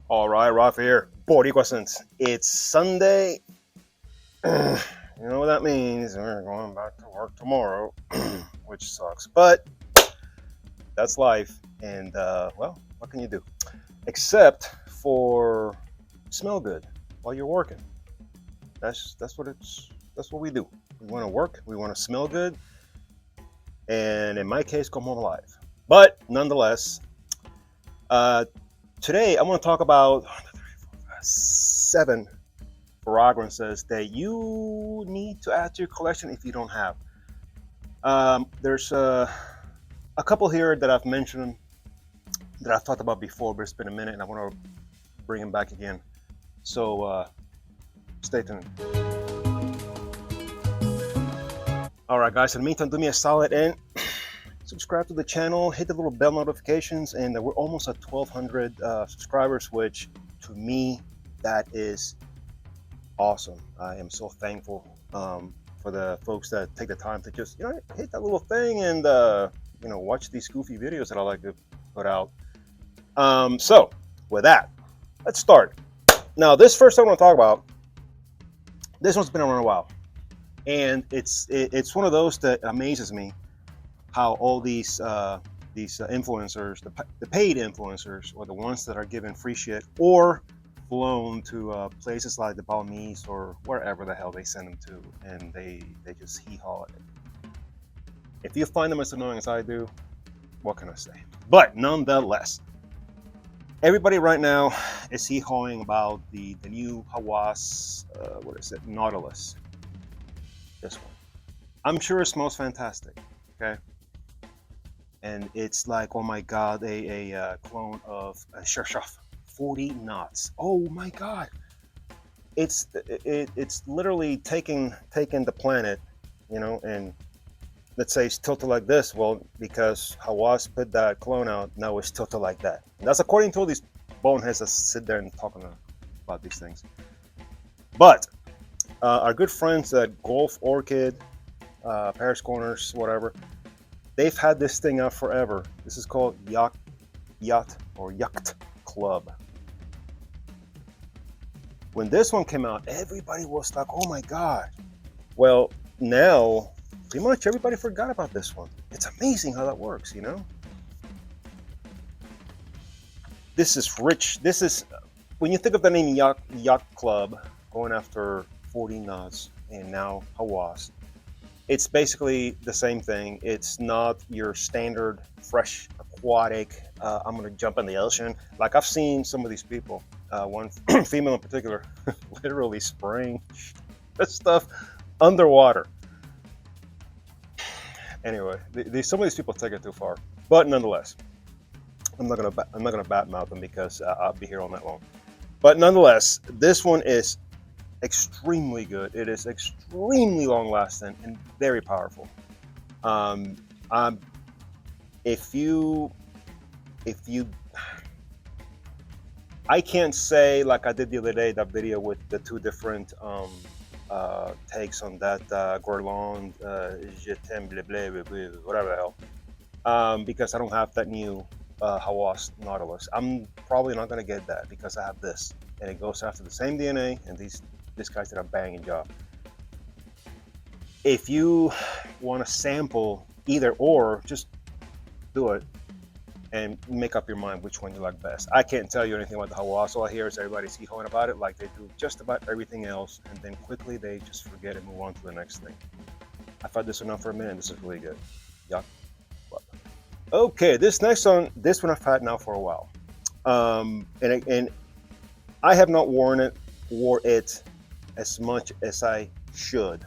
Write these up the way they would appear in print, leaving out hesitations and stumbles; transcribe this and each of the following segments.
All right, Rafa here, Boricua since it's Sunday. You know what that means? We're going back to work tomorrow, which sucks. But that's life, and well, what can you do? Except for smell good while you're working. That's what we do. We want to work. We want to smell good, and in my case, come home alive. But nonetheless, uh, today I want to talk about 7 fragrances that you need to add to your collection if you don't have. There's a couple here that I've mentioned that I've talked about before, but it's been a minute and I want to bring them back again. So stay tuned. All right, guys. In the meantime, do me a solid and subscribe to the channel, hit the little bell notifications, and we're almost at 1,200 subscribers, which to me, that is awesome. I am so thankful for the folks that take the time to just hit that little thing and watch these goofy videos that I like to put out. So with that, let's start. Now, this first I want to talk about, this one's been around a while, and it's one of those that amazes me how all these influencers, the paid influencers, or the ones that are given free shit or flown to places like the Bahamas or wherever the hell they send them to, and they just hee-haw it. If you find them as annoying as I do, what can I say? But nonetheless, everybody right now is hee-hawing about the new Hawas, Nautilus. This one. I'm sure it smells fantastic, okay? And it's like, oh my God, a clone of a Shershaf. 40 knots. Oh my God! It's literally taking the planet, and let's say it's tilted like this. Well, because Hawass put that clone out, now it's tilted like that. And that's according to all these boneheads that sit there and talking about these things. But our good friends at Golf Orchid, Paris Corners, whatever, they've had this thing out forever. This is called Yacht Club. When this one came out, everybody was like, oh my God. Well, now pretty much everybody forgot about this one. It's amazing how that works, This is rich. This is, when you think of the name Yacht Club, going after 40 knots and now Hawass, it's basically the same thing. It's not your standard fresh aquatic, I'm going to jump in the ocean. Like I've seen some of these people, one female in particular, literally spraying that stuff underwater. Anyway, some of these people take it too far, but nonetheless, I'm not gonna badmouth them because I'll be here all night long. But nonetheless, this one is extremely good. It is extremely long lasting and very powerful. If you I can't say like I did the other day, that video with the 2 different takes on that Guerlain, Je t'aime, blah, blah, blah, blah, whatever the hell, because I don't have that new Hawass Nautilus. I'm probably not going to get that because I have this, and it goes after the same DNA, and this guy's did a banging job. If you want to sample either or, just do it and make up your mind which one you like best. I can't tell you anything about the Hawass. All I hear is everybody's hee-hawing about it like they do just about everything else, and then quickly they just forget and move on to the next thing. I've had this one out for a minute. This is really good. Yeah. Okay, this next one, I've had now for a while, and I have not wore it as much as I should,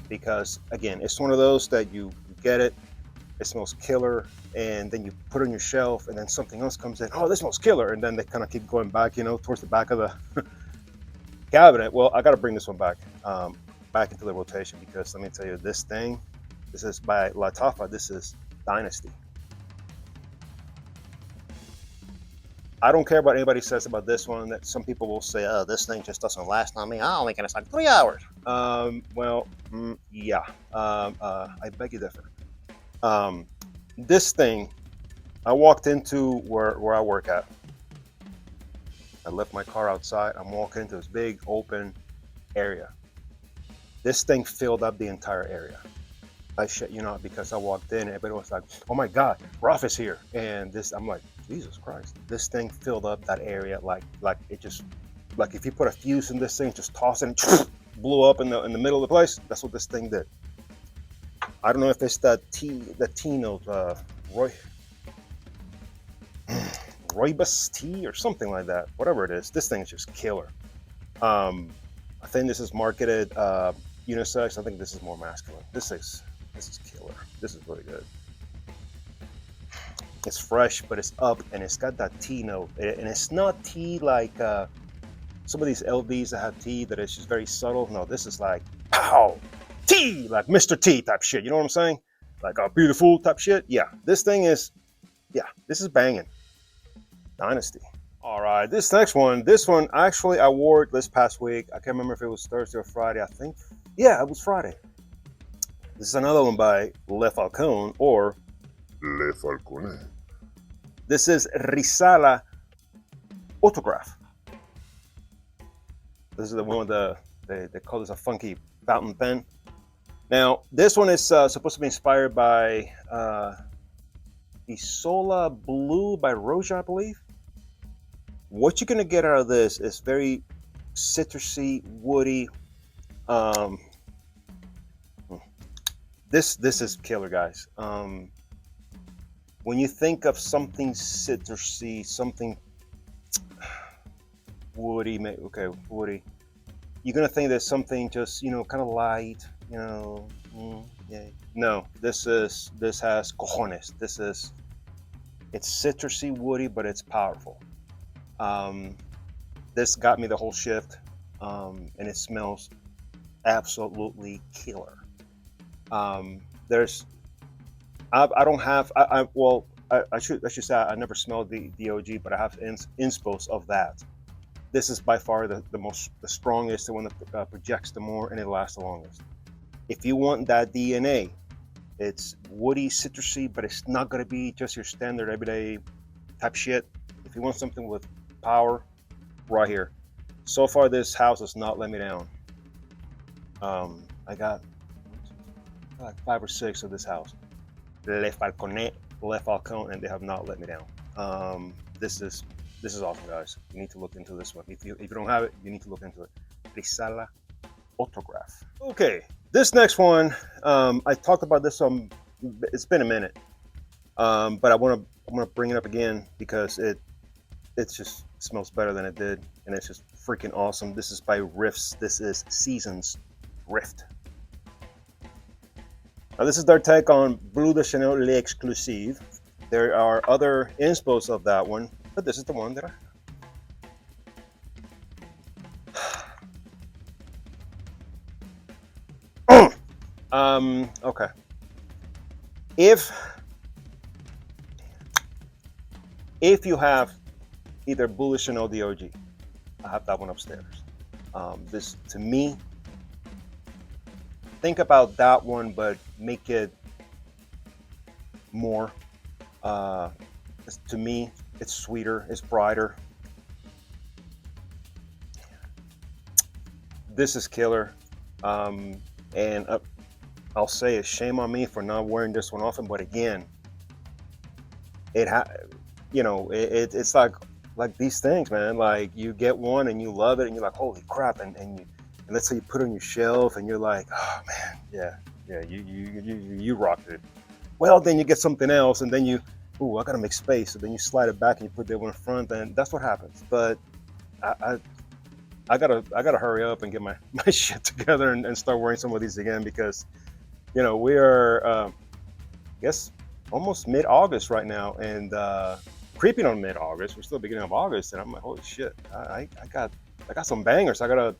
because again, it's one of those that you get it. It smells killer, and then you put it on your shelf, and then something else comes in. Oh, this smells killer, and then they kind of keep going back, towards the back of the cabinet. Well, I got to bring this one back into the rotation because let me tell you, this is by Lattafa. This is Dynasty. I don't care what anybody says about this one. That some people will say, "Oh, this thing just doesn't last on me. I only can like 3 hours." Yeah. I beg you differ. This thing, I walked into where I work at, I left my car outside. I'm walking into this big open area. This thing filled up the entire area. I shit you not, because I walked in and everybody was like, oh my God, Roth is here. And this, I'm like, Jesus Christ. This thing filled up that area like it just, like if you put a fuse in this thing, just toss it and blew up in the middle of the place. That's what this thing did. I don't know if it's the tea note, Rooibos tea or something like that. Whatever it is, this thing is just killer. I think this is marketed unisex. I think this is more masculine. This is killer. This is really good. It's fresh, but it's up, and it's got that tea note. And it's not tea like some of these LVs that have tea that is just very subtle. No, this is like, pow, tea, like Mr. T type shit. You know what I'm saying? Like a beautiful type shit. Yeah, this thing is, yeah, this is banging. Dynasty. All right, this next one, actually I wore it this past week. I can't remember if it was Thursday or Friday. I think, yeah, it was Friday. This is another one by Le Falcone, or Le Falcone. This is Risala Autograph. This is the one with they call this a funky fountain pen. Now, this one is supposed to be inspired by Isola Blue by Roja, I believe. What you're gonna get out of this is very citrusy, woody. This is killer, guys. When you think of something citrusy, something woody, woody, you're gonna think there's something just, kind of light, yeah. No, this has cojones. It's citrusy, woody, but it's powerful. This got me the whole shift, and it smells absolutely killer. I should say I never smelled the OG, but I have inspos of that. This is by far the strongest, the one that projects the more, and it lasts the longest. If you want that DNA, it's woody, citrusy, but it's not going to be just your standard everyday type shit. If you want something with power, right here. So far, this house has not let me down. I got like 5 or 6 of this house. Le Falcone, and they have not let me down. This is awesome, guys. You need to look into this one. If you don't have it, you need to look into it. Risala Autograph. Okay, this next one, I talked about this it's been a minute, but I want to bring it up again because it just smells better than it did, and it's just freaking awesome. This is by Rifts. This is Seasons Rift. Now, this is their take on Bleu de Chanel L'Exclusive. There are other inspos of that one, but this is the one that okay. If you have either Bleu de Chanel the OG, I have that one upstairs. This, to me, think about that one, but make it more. To me, it's sweeter, it's brighter. This is killer, and I'll say it's shame on me for not wearing this one often. But again, it's like these things, man. Like, you get one and you love it, and you're like, holy crap, and let's say you put it on your shelf, and you're like, oh man, yeah, you rocked it. Well, then you get something else, and then I gotta make space. So then you slide it back and you put that one in front, and that's what happens. But I gotta hurry up and get my shit together and start wearing some of these again, because we are I guess almost mid-August right now, and creeping on mid-August. We're still beginning of August, and I'm like, holy shit, I got some bangers. I gotta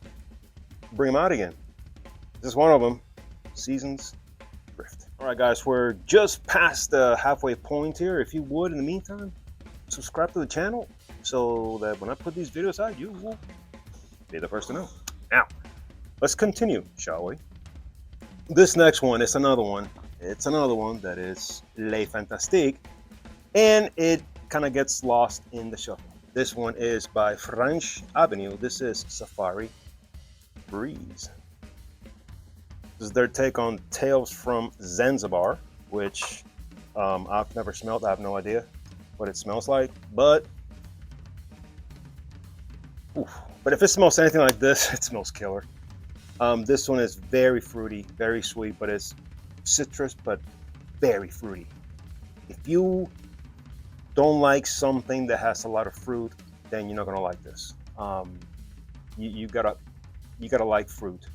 bring them out again. This is one of them. Seasons Rift. All right, guys, we're just past the halfway point here. If you would, in the meantime, subscribe to the channel so that when I put these videos out, you will be the first to know. Now, let's continue, shall we? This next one is another one. It's another one that is Le Fantastique, and it kind of gets lost in the shuffle. This one is by French Avenue. This is Safari Breeze. This is their take on Tales from Zanzibar, which I've never smelled. I have no idea what it smells like, but but if it smells anything like this, it smells killer. This one is very fruity, very sweet, but it's citrus, but very fruity. If you don't like something that has a lot of fruit, then you're not gonna like this. You gotta like fruit.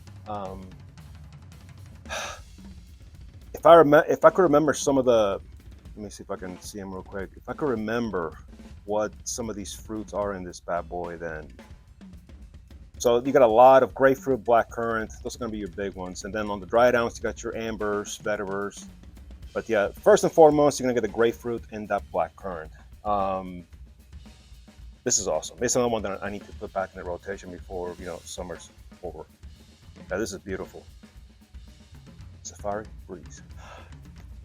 If I could remember some of the, let me see if I can see them real quick. If I could remember what some of these fruits are in this bad boy, then so you got a lot of grapefruit, blackcurrant. Those are gonna be your big ones. And then on the dried ounce, you got your ambers, vetivers. But yeah, first and foremost, you're gonna get the grapefruit and that blackcurrant. This is awesome. It's another one that I need to put back in the rotation before summer's over. Yeah, this is beautiful. Safari Breeze.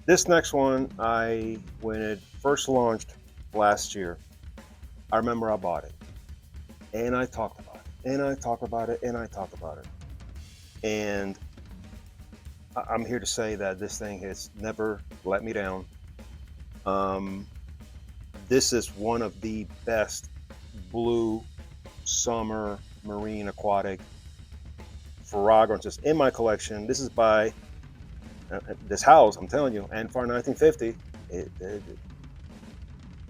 This next one, when it first launched last year, I remember I bought it, and I talked about it, and I talked about it, and I talked about it, and I'm here to say that this thing has never let me down. This is one of the best blue summer marine aquatic fragrances in my collection. This is by this house, I'm telling you, Anfar 1950.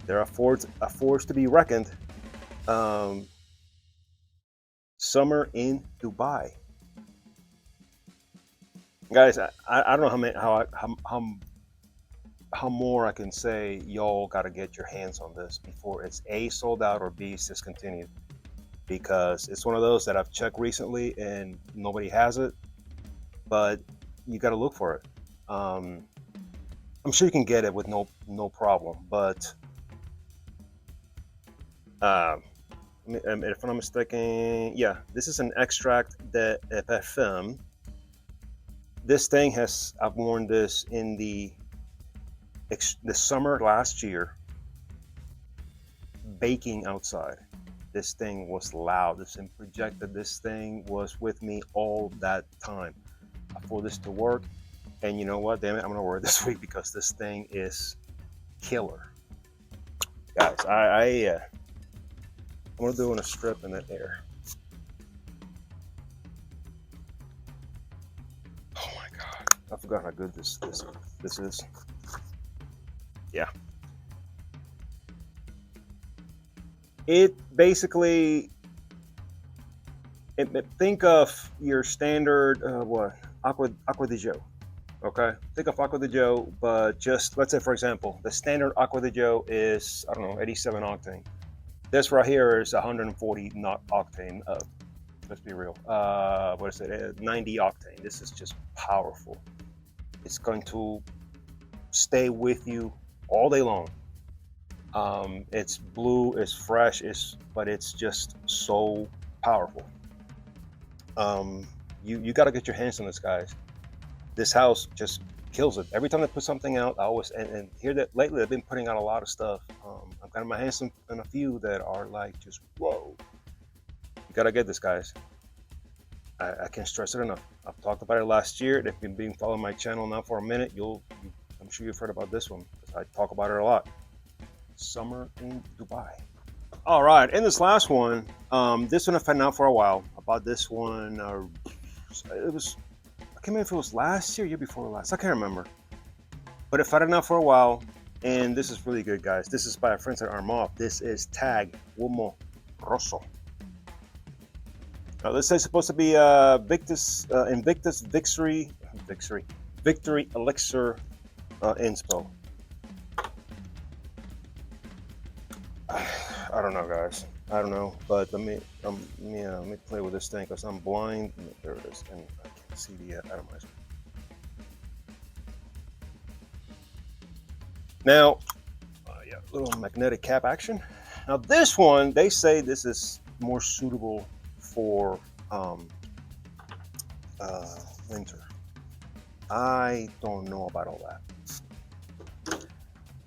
They're a force to be reckoned. Summer in Dubai, guys. I don't know how more I can say. Y'all got to get your hands on this before it's A, sold out, or B, discontinued, because it's one of those that I've checked recently and nobody has it, but you got to look for it. I'm sure you can get it with no problem, but if I'm not mistaken, yeah, this is an extract de parfum. This thing I've worn this in the summer last year, baking outside. This thing was loud. This thing projected. This thing was with me all that time. I pulled this to work, and you know what? Damn it, I'm gonna wear it this week because this thing is killer, guys. I'm gonna do a strip in that air. Oh my god, I forgot how good this is. Yeah. It basically, think of your standard Aqua di Gio. Okay, think of Aqua di Gio, but just let's say, for example, the standard Aqua di Gio is, I don't know, 87 octane. This right here is 140 octane. Let's be real. What is it? 90 octane. This is just powerful. It's going to stay with you all day long. It's blue, it's fresh, but it's just so powerful. You got to get your hands on this, guys. This house just kills it. Every time they put something out, I always and hear that lately they've been putting out a lot of stuff. I've got my hands on a few that are like just whoa. You got to get this, guys. I can't stress it enough. I've talked about it last year. If you've been following my channel now for a minute, I'm sure you've heard about this one because I talk about it a lot. Summer in Dubai. All right, and this last one, this one I've had out for a while. I bought this one. It was, I can't remember if it was last year, year before last. I can't remember. But I've had it out for a while, and this is really good, guys. This is by our friends at Armov. This is Tag Him Roso. This is supposed to be Invictus Victory Elixir Inspo. I don't know, guys. I don't know, but let me play with this thing because I'm blind. There it is, and I can't see the atomizer. Now, yeah, little magnetic cap action. Now this one, they say this is more suitable for winter. I don't know about all that.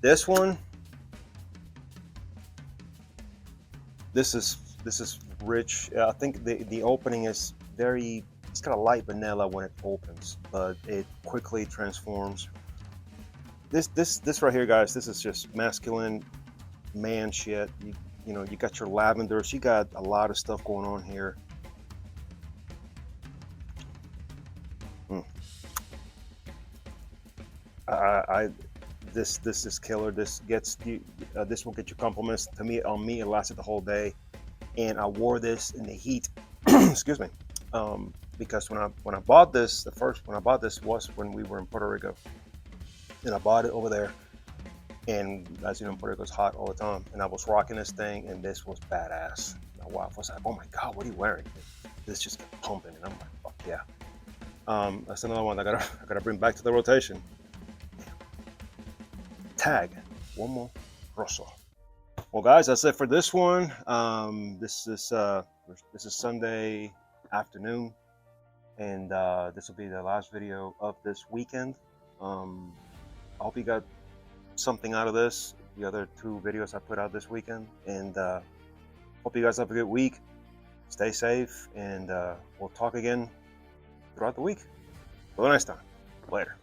This one, This is rich. I think the opening is very. It's got a light vanilla when it opens, but it quickly transforms. This right here, guys. This is just masculine man shit. You know, you got your lavenders. You got a lot of stuff going on here. This is killer. This gets you. This will get you compliments. To me, on me, it lasted the whole day, and I wore this in the heat. Excuse me, because when I bought this, when I bought this was when we were in Puerto Rico, and I bought it over there. And as you know, Puerto Rico's hot all the time, and I was rocking this thing, and this was badass. My wife was like, "Oh my God, what are you wearing?" This just kept pumping, and I'm like, "Fuck yeah!" That's another one I gotta bring back to the rotation. Tag Him Roso. Well, guys, that's it for this one. This is Sunday afternoon, and this will be the last video of this weekend. I hope you got something out of this. The other 2 videos I put out this weekend, and hope you guys have a good week. Stay safe, and we'll talk again throughout the week. Till next time. Later.